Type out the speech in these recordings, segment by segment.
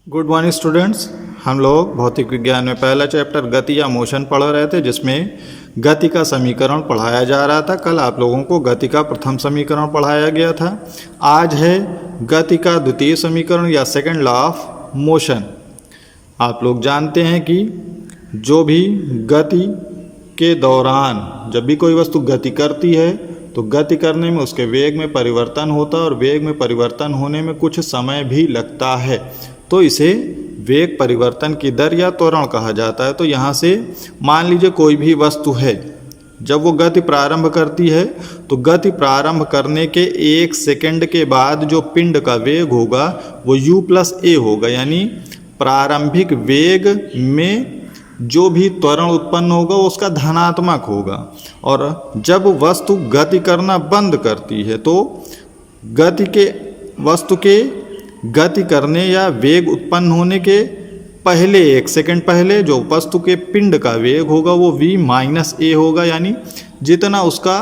Good morning students. हम लोग भौतिक विज्ञान में पहला चैप्टर गति या मोशन पढ़ रहे थे, जिसमें गति का समीकरण पढ़ाया जा रहा था। कल आप लोगों को गति का प्रथम समीकरण पढ़ाया गया था। आज है गति का द्वितीय समीकरण या सेकंड लॉ ऑफ मोशन। आप लोग जानते हैं कि जो भी गति के दौरान जब भी कोई वस्तु गति करती है तो गति करने में उसके वेग में परिवर्तन होता है और वेग में परिवर्तन होने में कुछ समय भी लगता है, तो इसे वेग परिवर्तन की दर या त्वरण कहा जाता है। तो यहाँ से मान लीजिए कोई भी वस्तु है, जब वो गति प्रारंभ करती है तो गति प्रारंभ करने के 1 सेकंड के बाद जो पिंड का वेग होगा वो u+a होगा, यानी प्रारंभिक वेग में जो भी त्वरण उत्पन्न होगा उसका धनात्मक होगा। और जब वस्तु गति करना बंद करती है तो वस्तु के गति करने या वेग उत्पन्न होने के पहले 1 सेकंड पहले जो वस्तु के पिंड का वेग होगा वो v-a होगा, यानी जितना उसका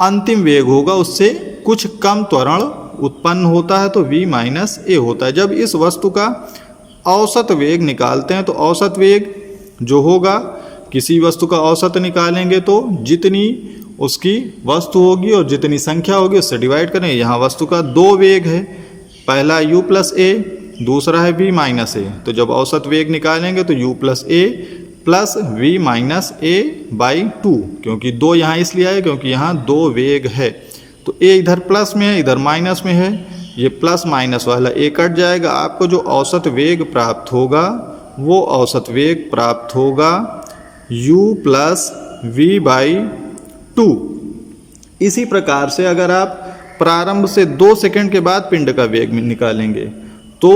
अंतिम वेग होगा उससे कुछ कम त्वरण उत्पन्न होता है, तो v-a होता है। जब इस वस्तु का औसत वेग निकालते हैं तो औसत वेग जो होगा, किसी वस्तु का औसत निकालेंगे तो जितनी उसकी वस्तु होगी और जितनी संख्या होगी उससे डिवाइड करें। यहाँ वस्तु का 2 वेग है, पहला u+a, दूसरा है v-a। तो जब औसत वेग निकालेंगे तो u+a प्लस v-a/2, क्योंकि 2 यहाँ इसलिए आए क्योंकि यहाँ 2 वेग है। तो a इधर प्लस में है, इधर माइनस में है, ये प्लस माइनस वाला a कट जाएगा। आपको जो औसत वेग प्राप्त होगा वो औसत वेग प्राप्त होगा u+v/2। इसी प्रकार से अगर आप प्रारंभ से 2 सेकंड के बाद पिंड का वेग निकालेंगे तो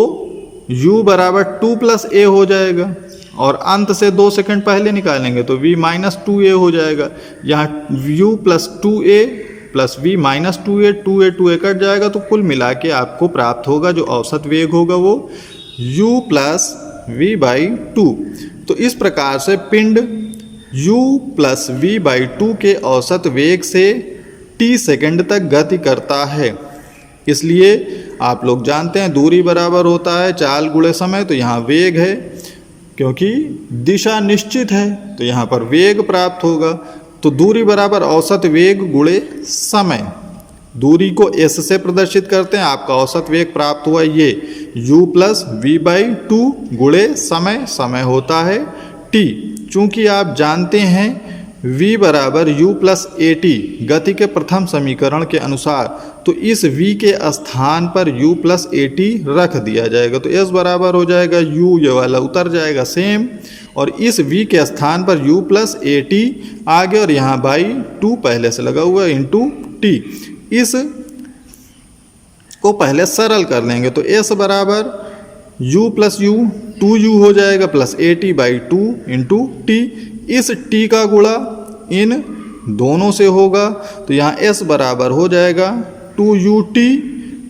u = 2+a हो जाएगा, और अंत से 2 सेकंड पहले निकालेंगे तो v-2a हो जाएगा। यहाँ u+2a plus v-2a, 2a cut जाएगा, तो कुल मिला के आपको प्राप्त होगा जो औसत वेग होगा वो u+v/2। तो इस प्रकार से पिंड u+v/2 के औसत वेग से t सेकंड तक गति करता है। इसलिए आप लोग जानते हैं दूरी बराबर होता है चाल गुणे समय। तो यहाँ वेग है, क्योंकि दिशा निश्चित है तो यहाँ पर वेग प्राप्त होगा। तो दूरी बराबर औसत वेग गुणे समय। दूरी को s से प्रदर्शित करते हैं, आपका औसत वेग प्राप्त हुआ ये u+v/2 गुणे समय, समय होता है t। चूंकि आप जानते हैं v = u+at गति के प्रथम समीकरण के अनुसार, तो इस v के स्थान पर u+at रख दिया जाएगा। तो s बराबर हो जाएगा u, ये वाला उतर जाएगा सेम, और इस v के स्थान पर u+at आ गया और यहाँ /2 पहले से लगा हुआ इंटू t। इस को पहले सरल कर लेंगे तो s बराबर u+u 2u हो जाएगा प्लस at/2 इंटू t। इस t का गुणा इन दोनों से होगा, तो यहाँ s बराबर हो जाएगा 2ut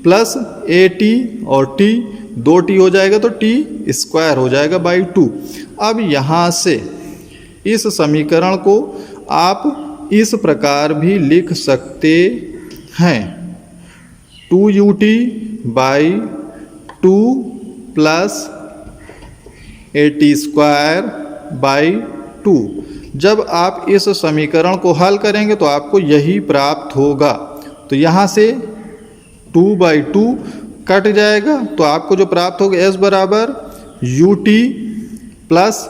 प्लस at और t 2t हो जाएगा, तो t² हो जाएगा /2। अब यहाँ से इस समीकरण को आप इस प्रकार भी लिख सकते हैं 2ut/2 प्लस at²/2। जब आप इस समीकरण को हल करेंगे तो आपको यही प्राप्त होगा। तो यहाँ से 2/2 कट जाएगा, तो आपको जो प्राप्त होगा s बराबर ut प्लस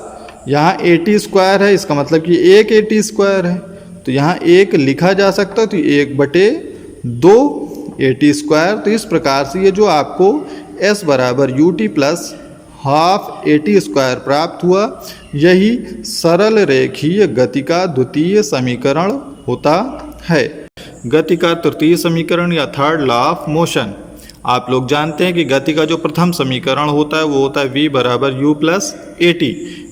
यहाँ at² है, इसका मतलब कि 1 at² है, तो यहाँ 1 लिखा जा सकता है, तो 1/2 at²। तो इस प्रकार से ये जो आपको s बराबर ut प्लस ½ at² प्राप्त हुआ, यही सरल रेखीय गति का द्वितीय समीकरण होता है। गति का तृतीय समीकरण या थर्ड लॉ ऑफ मोशन। आप लोग जानते हैं कि गति का जो प्रथम समीकरण होता है वो होता है v = u+at।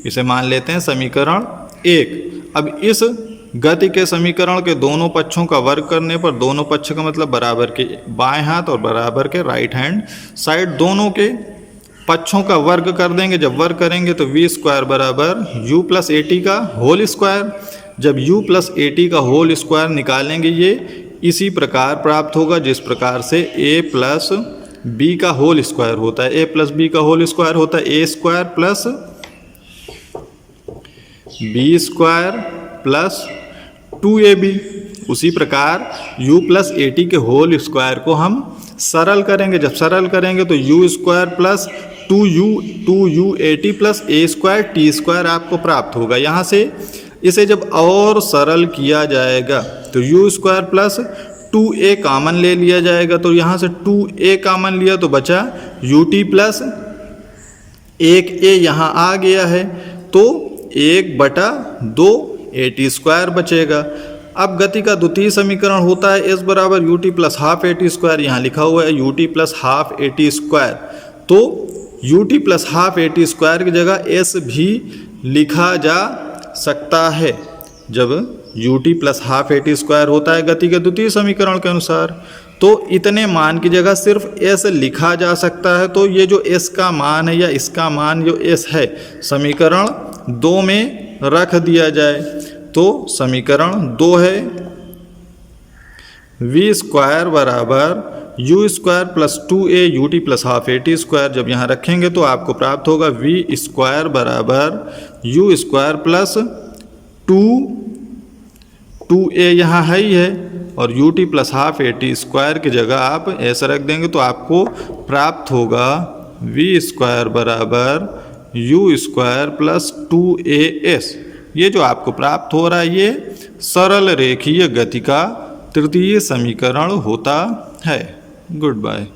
इसे मान लेते हैं समीकरण 1। अब इस गति के समीकरण के दोनों पक्षों का वर्ग करने पर, दोनों पक्ष का मतलब बराबर के बाएं हाथ और बराबर के राइट हैंड साइड, दोनों के पक्षों का वर्ग कर देंगे। जब वर्ग करेंगे तो v² बराबर u+at का होल स्क्वायर। जब u+at का होल स्क्वायर निकालेंगे ये इसी प्रकार प्राप्त होगा जिस प्रकार से a + बी का होल स्क्वायर होता है, ए प्लस बी का होल स्क्वायर होता है A square plus B square plus 2ab। उसी प्रकार u प्लस ए टी के होल स्क्वायर को हम सरल करेंगे। जब सरल करेंगे तो u square plus 2u A T plus A square T square आपको प्राप्त होगा। यहाँ से इसे जब और सरल किया जाएगा तो u square plus 2a common ले लिया जाएगा, तो यहाँ से 2a कॉमन लिया तो बचा ut प्लस 1a यहाँ आ गया है, तो 1/2 ए टी स्क्वायर बचेगा। अब गति का द्वितीय समीकरण होता है s बराबर U T plus half A T square. यहाँ लिखा हुआ है U T plus half A T square, तो U T plus half A T square की जगह s भी लिखा जा सकता है जब U T plus half A T square होता है गति के द्वितीय समीकरण के अनुसार। तो इतने मान की जगह सिर्फ s लिखा जा सकता है। तो ये जो s का मान है या इसका मान जो s है समीकरण 2 में रख दिया जाए। तो समीकरण 2 है v स्क्वायर बराबर you square plus 2a you T plus half A T square. जब यहाँ रखेंगे तो आपको प्राप्त होगा v स्क्वायर बराबर यू स्क्वायर प्लस 2a यहाँ है ही है, और you T plus half A T square की जगह आप ऐसा रख देंगे तो आपको प्राप्त होगा v स्क्वायर बराबर यू स्क्वायर प्लस 2as। ये जो आपको प्राप्त हो रहा है ये सरल रेखीय गति का तृतीय समीकरण होता है। Good bye.